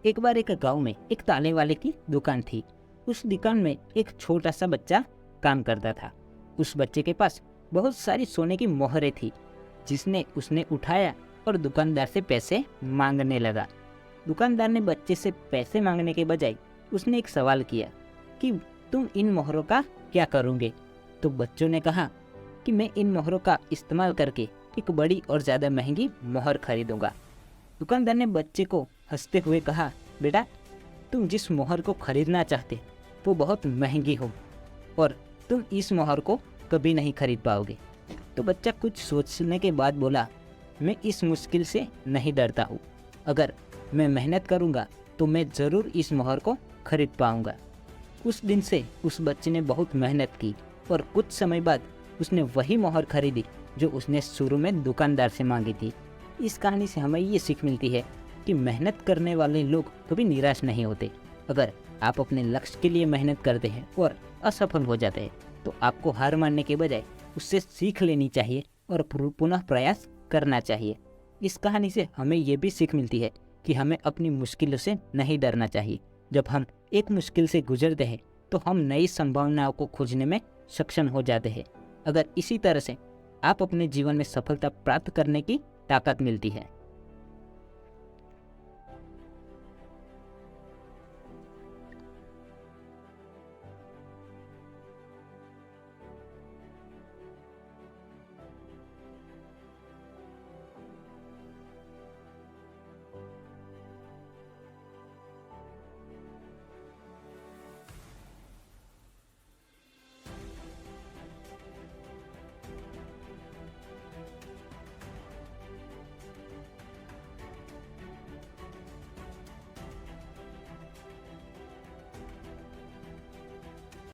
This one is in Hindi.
एक बार एक गांव में एक ताले वाले की दुकान थी। उस दुकान में एक छोटा सा बच्चा काम करता था। उस बच्चे के पास बहुत सारी सोने की मोहरें थी, जिसने उसने उठाया और दुकानदार से पैसे मांगने लगा। दुकानदार ने बच्चे से पैसे मांगने के बजाय उसने एक सवाल किया कि तुम इन मोहरों का क्या करोगे। तो बच्चों ने कहा कि मैं इन मोहरों का इस्तेमाल करके एक बड़ी और ज़्यादा महंगी मोहर खरीदूंगा। दुकानदार ने बच्चे को हंसते हुए कहा, बेटा, तुम जिस मोहर को खरीदना चाहते वो बहुत महंगी हो और तुम इस मोहर को कभी नहीं खरीद पाओगे। तो बच्चा कुछ सोचने के बाद बोला, मैं इस मुश्किल से नहीं डरता हूँ। अगर मैं मेहनत करूँगा तो मैं ज़रूर इस मोहर को खरीद पाऊँगा। उस दिन से उस बच्चे ने बहुत मेहनत की और कुछ समय बाद उसने वही मोहर खरीदी जो उसने शुरू में दुकानदार से मांगी थी। इस कहानी से हमें ये सीख मिलती है कि मेहनत करने वाले लोग कभी निराश नहीं होते। अगर आप अपने लक्ष्य के लिए मेहनत करते हैं और असफल हो जाते हैं तो आपको हार मानने के बजाय उससे सीख लेनी चाहिए और पुनः प्रयास करना चाहिए। इस कहानी से हमें ये भी सीख मिलती है कि हमें अपनी मुश्किलों से नहीं डरना चाहिए। जब हम एक मुश्किल से गुजरते हैं तो हम नई संभावनाओं को खोजने में सक्षम हो जाते हैं। अगर इसी तरह से आप अपने जीवन में सफलता प्राप्त करने की ताकत मिलती है।